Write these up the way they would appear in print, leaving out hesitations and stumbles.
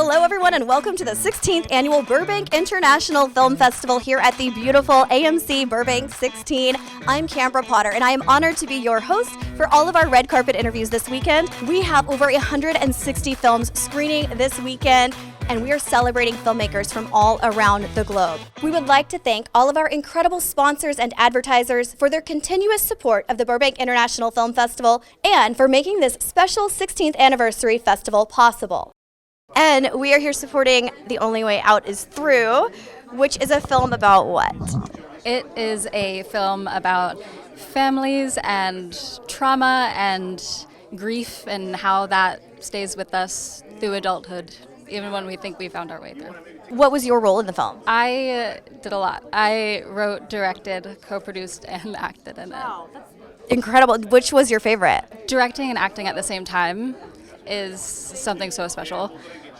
Hello everyone and welcome to the 16th Annual Burbank International Film Festival here at the beautiful AMC Burbank 16. I'm Kambra Potter and I am honored to be your host for all of our red carpet interviews this weekend. We have over 160 films screening this weekend and we are celebrating filmmakers from all around the globe. We would like to thank all of our incredible sponsors and advertisers for their continuous support of the Burbank International Film Festival and for making this special 16th anniversary festival possible. And we are here supporting The Only Way Out Is Through, which is a film about what? It is a film about families and trauma and grief and how that stays with us through adulthood, even when we think we found our way through. What was your role in the film? I did a lot. I wrote, directed, co-produced, and acted in it. Wow, that's incredible. Which was your favorite? Directing and acting at the same time is something so special.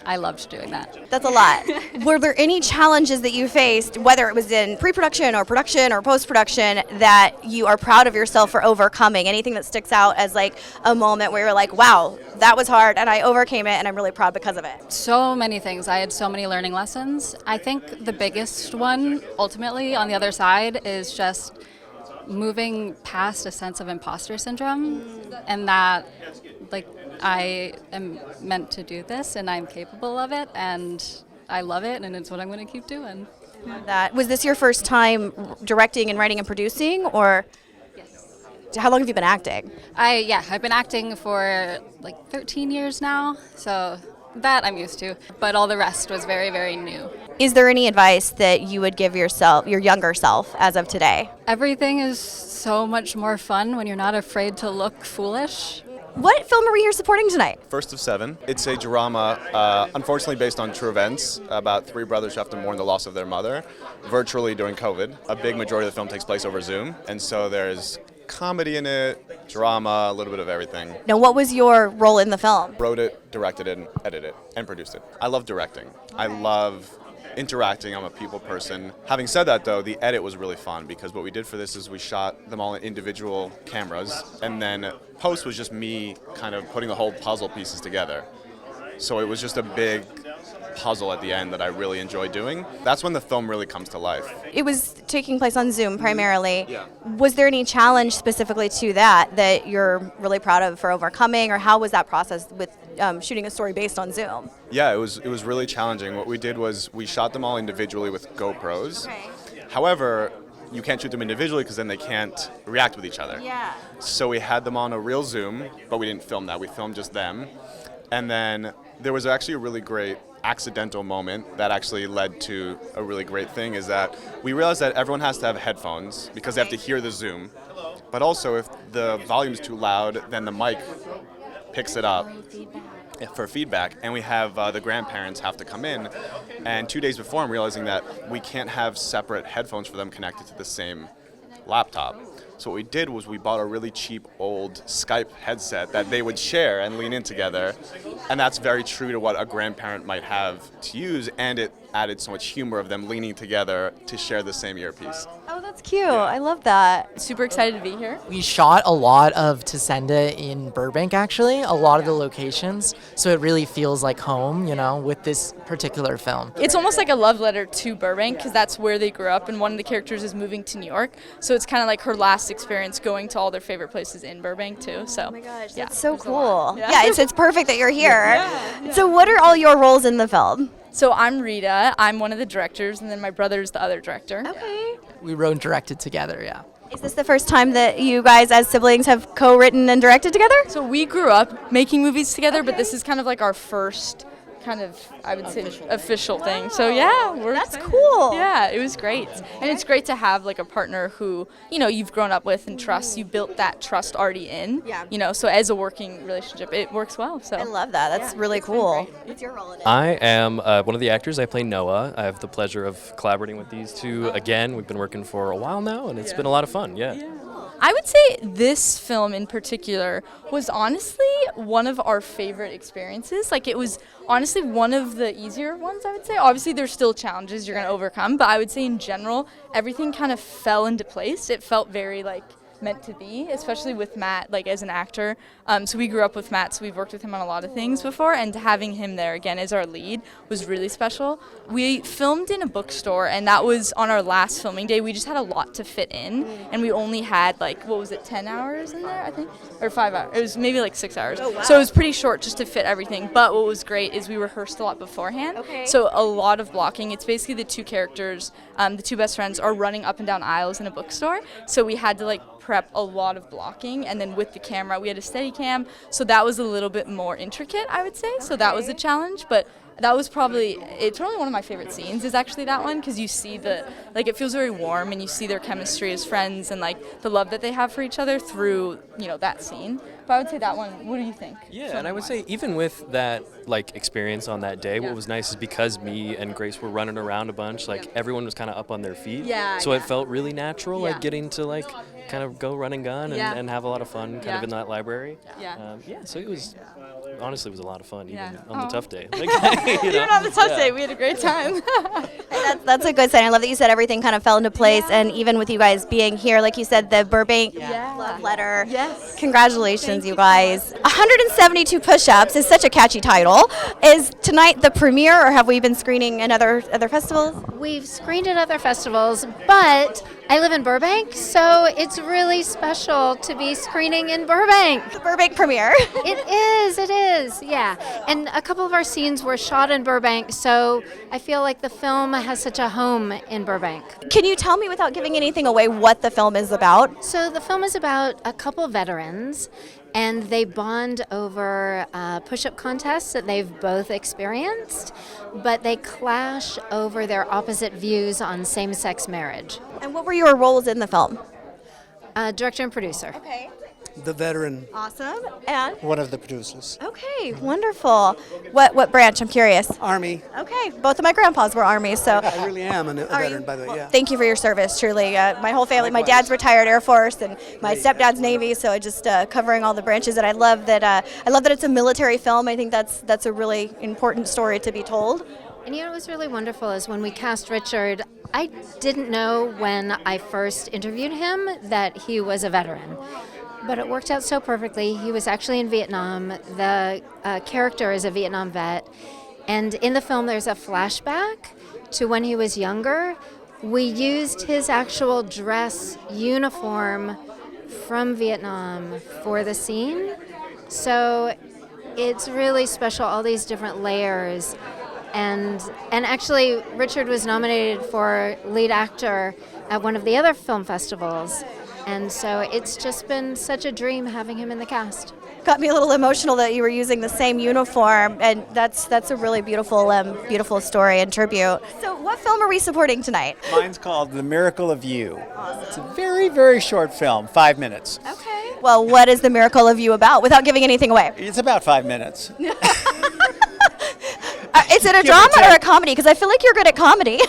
I loved doing that. That's a lot. Were there any challenges that you faced, whether it was in pre-production or production or post-production, that you are proud of yourself for overcoming? Anything that sticks out as like a moment where you're like, wow, that was hard and I overcame it and I'm really proud because of it? So many things. I had so many learning lessons. I think the biggest one, ultimately, on the other side, is just moving past a sense of imposter syndrome and that, like, I am meant to do this and I'm capable of it and I love it and it's what I'm going to keep doing. Was this your first time directing and writing and producing, or Yes. how long have you been acting? I've been acting for like 13 years now, so that I'm used to, but all the rest was very, very new. Is there any advice that you would give yourself, your younger self, as of today? Everything is so much more fun when you're not afraid to look foolish. What film are we here supporting tonight? First of Seven. It's a drama, unfortunately based on true events, about three brothers who have to mourn the loss of their mother, virtually during COVID. A big majority of the film takes place over Zoom, and so there's comedy in it, drama, a little bit of everything. Now, what was your role in the film? Wrote it, directed it, and edited it, and produced it. I love directing. I love interacting. I'm a people person. Having said that, though, the edit was really fun because what we did for this is we shot them all in individual cameras, and then post was just me kind of putting the whole puzzle pieces together. So it was just a big puzzle at the end that I really enjoyed doing. That's when the film really comes to life. It was taking place on Zoom primarily. Yeah. Was there any challenge specifically to that you're really proud of for overcoming, or how was that process with shooting a story based on Zoom? Yeah, it was really challenging. What we did was we shot them all individually with GoPros. Okay. However, you can't shoot them individually because then they can't react with each other. Yeah. So we had them on a real Zoom, but we didn't film that. We filmed just them. And then there was actually a really great accidental moment that actually led to a really great thing, is that we realized that everyone has to have headphones because they have to hear the Zoom. But also if the volume's too loud, then the mic picks it up for feedback, and we have the grandparents have to come in. And 2 days before, I'm realizing that we can't have separate headphones for them connected to the same laptop. So what we did was we bought a really cheap old Skype headset that they would share and lean in together. And that's very true to what a grandparent might have to use, and it added so much humor of them leaning together to share the same earpiece. Oh, that's cute. I love that. Super excited to be here. We shot a lot of Tacenda in Burbank, actually, a lot of the locations, so it really feels like home, with this particular film. It's almost like a love letter to Burbank because that's where they grew up, and one of the characters is moving to New York, so it's kind of like her last experience going to all their favorite places in Burbank too. So, Oh my gosh, yeah, that's so there's a lot. cool. Yeah. Yeah, it's perfect that you're here. So what are all your roles in the film? So I'm Rita. I'm one of the directors, and then my brother's the other director. Okay. We wrote and directed together, yeah. Is this the first time that you guys as siblings have co-written and directed together? So we grew up making movies together, but this is kind of like our first kind of, I would say, official thing. So yeah, That's cool. Yeah, it was great. And it's great to have like a partner who, you've grown up with and trust. You built that trust already in. Yeah. So as a working relationship, it works well. So I love that. That's really cool. What's your role in it? I am one of the actors. I play Noah. I have the pleasure of collaborating with these two again. We've been working for a while now, and it's been a lot of fun. Yeah. I would say this film in particular was honestly one of our favorite experiences. Like, it was honestly one of the easier ones, I would say. Obviously, there's still challenges you're going to overcome, but I would say in general, everything kind of fell into place. It felt very, like, meant to be, especially with Matt, like as an actor. So we grew up with Matt, so we've worked with him on a lot of things before, and having him there again as our lead was really special. We filmed in a bookstore, and that was on our last filming day. We just had a lot to fit in, and we only had 10 hours in there, I think, or 5 hours. It was maybe 6 hours. Oh, wow. So it was pretty short just to fit everything. But what was great is we rehearsed a lot beforehand. Okay. So a lot of blocking. It's basically the two characters, the two best friends, are running up and down aisles in a bookstore. So we had to prep a lot of blocking, and then with the camera, we had a steady cam. So that was a little bit more intricate, I would say. So that was a challenge, but that was it's probably one of my favorite scenes is actually that one, because you see it feels very warm, and you see their chemistry as friends and the love that they have for each other through, that scene. But I would say that one, what do you think? Yeah, and I would say even with that experience on that day, what was nice is because me and Grace were running around a bunch, everyone was kind of up on their feet. Yeah, so yeah. it felt really natural, Yeah. getting to kind of go run and gun and have a lot of fun kind of in that library. Yeah. So it was, honestly, it was a lot of fun, even Yeah. on the tough day. Even on the tough day, we had a great time. That's a good sign. I love that you said everything kind of fell into place, and even with you guys being here, like you said, the Burbank love letter. Yes. Congratulations, you guys. 172 push-ups is such a catchy title. Is tonight the premiere, or have we been screening in other festivals? We've screened at other festivals, but I live in Burbank, so it's really special to be screening in Burbank. The Burbank premiere. It is, yeah. And a couple of our scenes were shot in Burbank, so I feel like the film has such a home in Burbank. Can you tell me, without giving anything away, what the film is about? So the film is about a couple veterans, and they bond over push-up contests that they've both experienced, but they clash over their opposite views on same-sex marriage. And what were your roles in the film? Director and producer. Okay. The veteran, Awesome. And? one of the producers. Okay, wonderful. What branch? I'm curious. Army. Okay, both of my grandpas were Army, so. I really am a veteran, by the way, Well, yeah. Thank you for your service, truly. My whole family, my dad's retired Air Force, and my stepdad's Navy, so I just covering all the branches. And I love that it's a military film. I think that's a really important story to be told. And what was really wonderful is when we cast Richard, I didn't know when I first interviewed him that he was a veteran. But it worked out so perfectly. He was actually in Vietnam. The character is a Vietnam vet. And in the film, there's a flashback to when he was younger. We used his actual dress uniform from Vietnam for the scene. So it's really special, all these different layers. And actually, Richard was nominated for lead actor at one of the other film festivals. And so it's just been such a dream having him in the cast. Got me a little emotional that you were using the same uniform, and that's a really beautiful story and tribute. So what film are we supporting tonight? Mine's called The Miracle of You. It's a very, very short film, 5 minutes. Okay. Well, what is The Miracle of You about, without giving anything away? It's about 5 minutes. Is it a drama or a comedy? Because I feel like you're good at comedy. I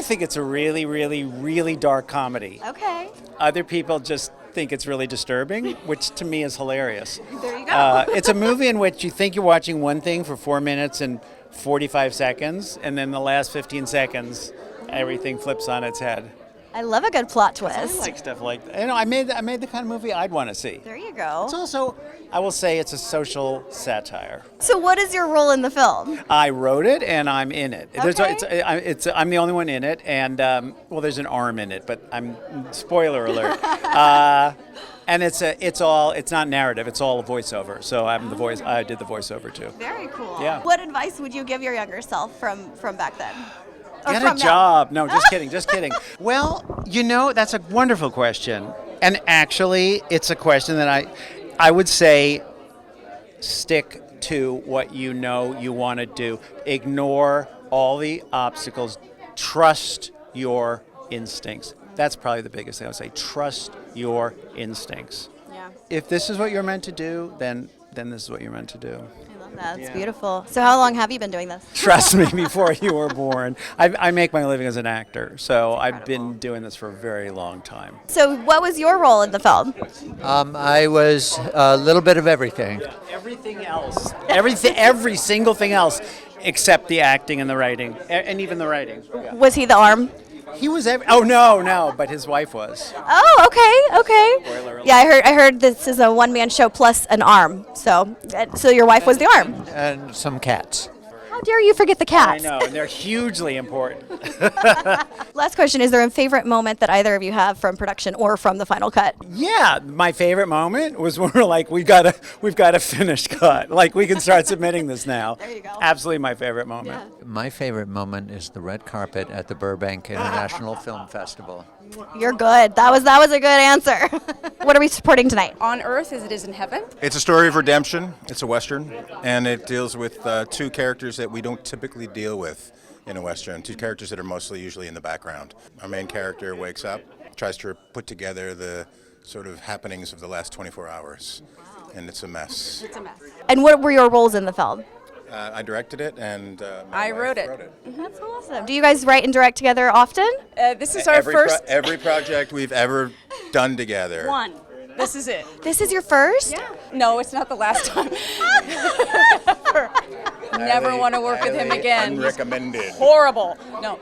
think it's a really, really, really dark comedy. Okay. Other people just think it's really disturbing, which to me is hilarious. There you go. It's a movie in which you think you're watching one thing for 4 minutes and 45 seconds, and then the last 15 seconds, everything flips on its head. I love a good plot I twist. like stuff like that. I made the kind of movie I'd want to see. There you go. It's also, I will say, it's a social satire. So what is your role in the film? I wrote it and I'm in it. Okay. I'm the only one in it, and there's an arm in it, but spoiler alert. And it's not narrative. It's all a voiceover. So I'm the voice. I did the voiceover too. Very cool. Yeah. What advice would you give your younger self from back then? Or Get from a now? job. No, just kidding. Just kidding. Well, that's a wonderful question, and actually, it's a question that I would say stick to what you want to do. Ignore all the obstacles. Trust your instincts. That's probably the biggest thing I would say. Trust your instincts. Yeah. If this is what you're meant to do, then this is what you're meant to do. I love that. It's beautiful. So how long have you been doing this? Trust me, before you were born. I make my living as an actor, so I've been doing this for a very long time. So what was your role in the film? I was a little bit of everything. Everything else, every single thing else, except the acting and the writing, and even the writing. Yeah. Was he the arm? He was oh no, but his wife was. Oh, okay. Spoiler alert. Yeah, I heard this is a one-man show plus an arm. So your wife was the arm. And some cats. How dare you forget the I cats? know, and they're hugely important. Last question: is there a favorite moment that either of you have from production or from the final cut? Yeah, my favorite moment was when we're like, we've got a finished cut. Like, we can start submitting this now. There you go. Absolutely my favorite moment. My favorite moment is the red carpet at the Burbank International Film Festival. You're good. That was a good answer. What are we supporting tonight? On Earth as It Is in Heaven. It's a story of redemption. It's a Western, and it deals with two characters that we don't typically deal with in a Western, two characters that are mostly usually in the background. Our main character wakes up, tries to put together the sort of happenings of the last 24 hours, and it's a mess. It's a mess. And what were your roles in the film? I directed it, and I wife wrote it. That's awesome. Do you guys write and direct together often? This is our first every project we've ever done together. one. This is it. This is your first? Yeah. No, it's not the last time. Never want to work with him again. He's Unrecommended. horrible. No.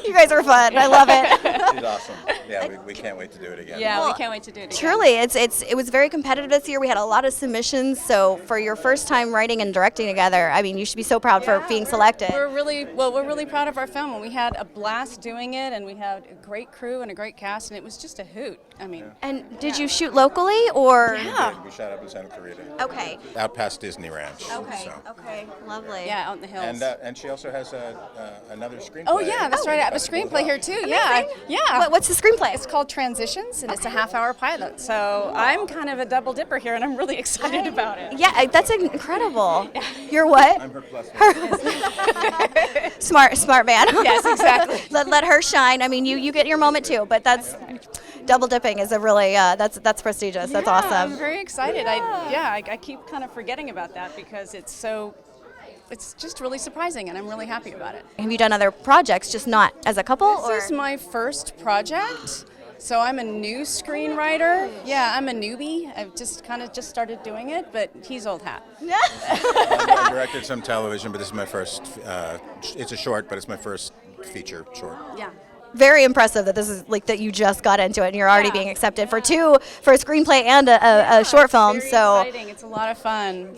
You guys are fun. I love it. She's awesome. Yeah, we can't wait to do it again. Yeah, we can't wait to do it again. Truly, it was very competitive this year. We had a lot of submissions. So for your first time writing and directing together, I mean, you should be so proud for being selected. We're really proud of our film, and we had a blast doing it, and we had a great crew and a great cast, and it was just a hoot. I mean, And did you shoot locally or? Yeah. We shot up in Santa Clarita, Okay. out past Disney Ranch. Okay. so. Okay. Lovely. yeah, out in the hills. And she also has another screenplay. Oh yeah, that's right. I have a screenplay here too. Yeah, yeah. What's the screenplay? It's called Transitions, and it's a half-hour pilot. So I'm kind of a double dipper here, and I'm really excited about it. Yeah, that's incredible. You're what? I'm her plus Smart man. Yes, exactly. let her shine. I mean, you get your moment too, but that's double dipping is a really that's prestigious. That's I'm awesome. very excited. I keep kind of forgetting about that because it's just really surprising, and I'm really happy about it. Have you done other projects, just not as a couple? This is my first project, so I'm a new screenwriter. Yeah, I'm a newbie. I've just started doing it, but he's old hat. I directed some television, but this is my first. It's a short, but it's my first feature short. Yeah. Very impressive that this is like that you just got into it and you're already being accepted for a screenplay and a short film. Very So exciting. It's a lot of fun.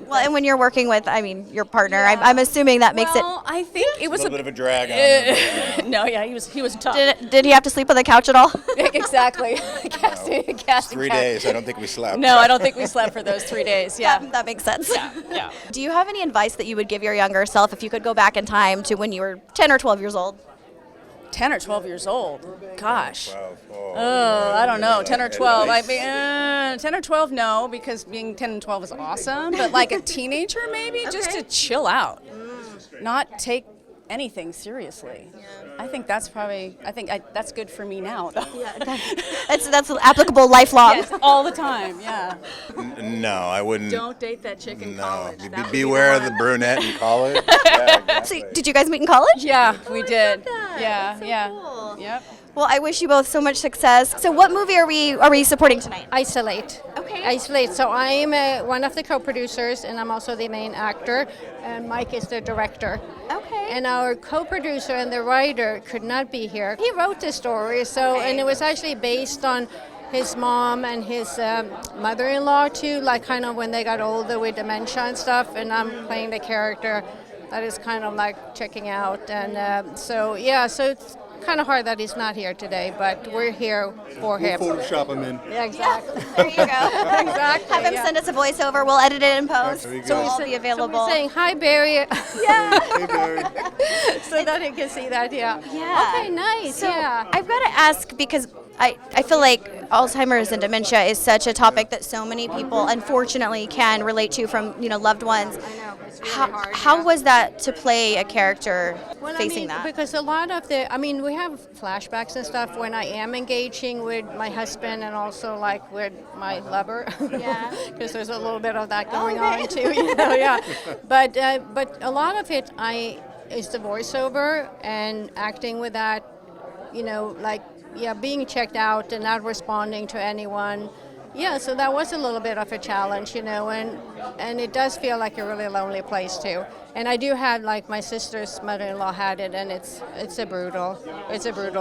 well, and when you're working with, your partner, I'm assuming that makes Well, I think it was A little bit of a drag on him. No, yeah, he was tough. Did he have to sleep on the couch at all? Exactly. Casting 3 days. I don't think we slept. No, I don't think we slept for those 3 days. Yeah. That makes sense. Yeah. Do you have any advice that you would give your younger self if you could go back in time to when you were 10 or 12 years old? 10 or 12 years old. Gosh. 12. I don't know. 10 or 12. I mean, 10 or 12, no, because being 10 and 12 is awesome. But like a teenager, maybe, just to chill out, not take anything seriously. I think that's that's good for me now, though. That's applicable lifelong. Yes, all the time. Yeah. No, I wouldn't. Don't date that chick in No, college. That would be beware of one. the brunette in college. Yeah, exactly. So, did you guys meet in college? Yeah, we did. that. Yeah, That's so yeah. cool. Yep. Well, I wish you both so much success. So what movie are we supporting tonight? Isolate. Okay. Isolate. So I'm one of the co-producers, and I'm also the main actor, and Mike is the director. Okay. And our co-producer and the writer could not be here. He wrote the story, and it was actually based on his mom and his mother-in-law too, like kind of when they got older with dementia and stuff, and I'm playing the character that is kind of like checking out. And so it's kind of hard that he's not here today, but we're here for him. Photoshop him in. Yeah, exactly. There you go. Exactly. Have him send us a voiceover. We'll edit it in post. There you go. So we'll be available. So we're saying hi, Barry, yeah. Hey, Barry. so that he can see that. Yeah. Yeah. Okay. Nice. So yeah. I've got to ask because I feel like Alzheimer's and dementia is such a topic that so many people unfortunately can relate to from loved ones. I know. It's really How, hard, how yeah. was that to play a character facing that? Because a lot of we have flashbacks and stuff when I am engaging with my husband and also like with my lover. Yeah. Because there's a little bit of that going on too, yeah. But a lot of it is the voiceover and acting with that, being checked out and not responding to anyone. Yeah, so that was a little bit of a challenge, you know, and it does feel like a really lonely place too. And I do have, like, my sister's mother-in-law had it, and it's a brutal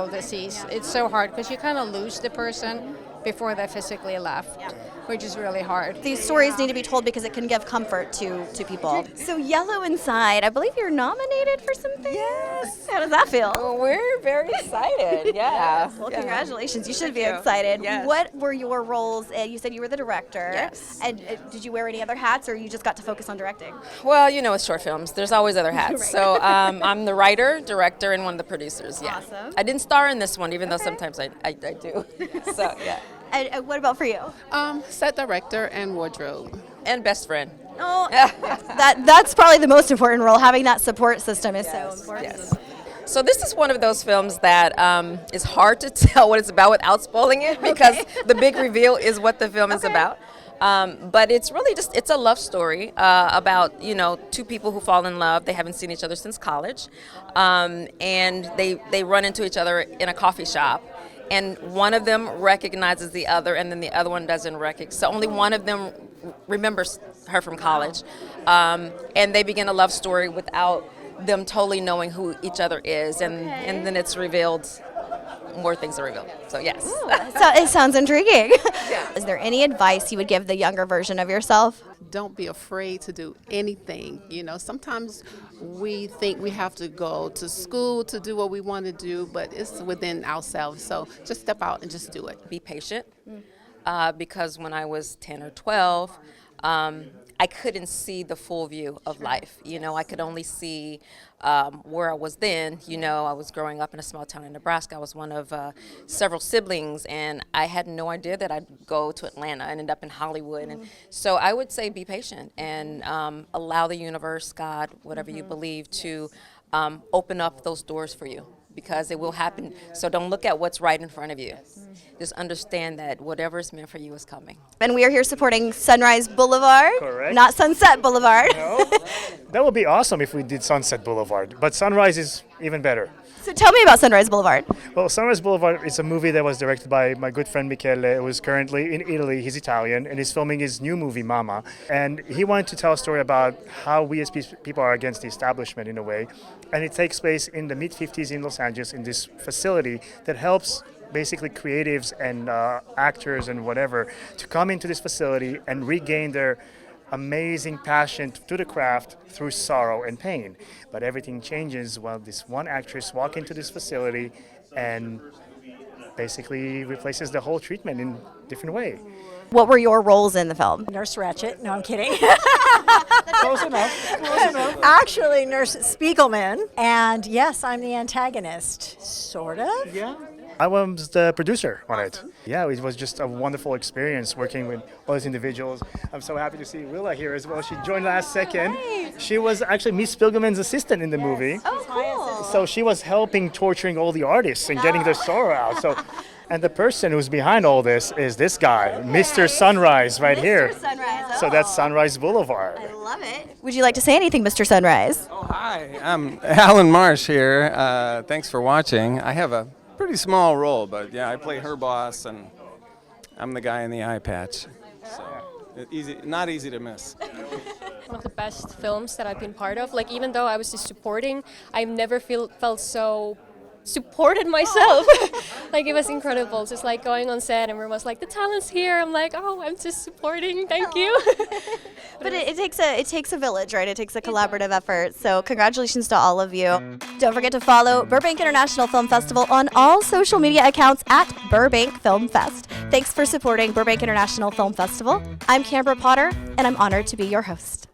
disease. It's so hard because you kind of lose the person before they physically left, which is really hard. These stories need to be told because it can give comfort to people. So Yellow Inside, I believe you're nominated for something? Yes. How does that feel? Well, we're very excited. Yeah. Well, congratulations. You should be excited. Yes. What were your roles? You said you were the director. Yes. And did you wear any other hats, or you just got to focus on directing? Well, you know, it's short films. There's always other hats. Right. So I'm the writer, director, and one of the producers. Yeah. Awesome. I didn't star in this one, even though sometimes I do. So, yeah. And what about for you? Set director and wardrobe. And best friend. Oh, that's probably the most important role. Having that support system is so important. Yes. So this is one of those films that is hard to tell what it's about without spoiling it, because the big reveal is what the film is about. But it's really it's a love story about, you know, two people who fall in love. They haven't seen each other since college, and they run into each other in a coffee shop. And one of them recognizes the other, and then the other one doesn't recognize. So only one of them remembers her from college. And they begin a love story without them totally knowing who each other is. And then it's revealed, more things are revealed. So, yes. Ooh, it sounds intriguing. Is there any advice you would give the younger version of yourself? Don't be afraid to do anything. You know, sometimes we think we have to go to school to do what we want to do, but it's within ourselves. So just step out and just do it. Be patient, because when I was 10 or 12, I couldn't see the full view of life. You know, I could only see where I was then. You know, I was growing up in a small town in Nebraska. I was one of several siblings, and I had no idea that I'd go to Atlanta and end up in Hollywood. And so I would say be patient and allow the universe, God, whatever you believe, to open up those doors for you, because it will happen. So don't look at what's right in front of you. Just understand that whatever is meant for you is coming. And we are here supporting Sunrise Boulevard, Correct. not Sunset Boulevard. No, that would be awesome if we did Sunset Boulevard, but Sunrise is even better. So tell me about Sunrise Boulevard. Well, Sunrise Boulevard is a movie that was directed by my good friend Michele, who is currently in Italy. He's Italian, and he's filming his new movie, Mama. And he wanted to tell a story about how we as people are against the establishment in a way. And it takes place in the mid-50s in Los Angeles in this facility that helps basically creatives and actors and whatever to come into this facility and regain their amazing passion to the craft through sorrow and pain. But everything changes while this one actress walks into this facility and basically replaces the whole treatment in a different way. What were your roles in the film? Nurse Ratchet. No, I'm kidding. Close enough. Close enough. Actually, Nurse Spiegelman. And yes, I'm the antagonist. Sort of. Yeah. I was the producer on it. Yeah, it was just a wonderful experience working with all these individuals. I'm so happy to see Willa here as well. She joined last second. She was actually Miss Spiegelman's assistant in the movie. Oh, cool. So she was helping torturing all the artists and getting their sorrow out. So, and the person who's behind all this is this guy, Mr. Sunrise, right here. Sunrise. So that's Sunrise Boulevard. I love it. Would you like to say anything, Mr. Sunrise? Oh, hi. I'm Alan Marsh here. Thanks for watching. I have a pretty small role, but yeah, I play her boss, and I'm the guy in the eye patch. So not easy to miss. One of the best films that I've been part of. Like, even though I was just supporting, I've never felt so supported myself. Like, it was incredible. Just like going on set and everyone was like, the talent's here. I'm like, oh, I'm just supporting. Thank you. But it takes a village, right? It takes a collaborative effort. So congratulations to all of you. Don't forget to follow Burbank International Film Festival on all social media accounts at Burbank Film Fest. Thanks for supporting Burbank International Film Festival. I'm Kambra Potter, and I'm honored to be your host.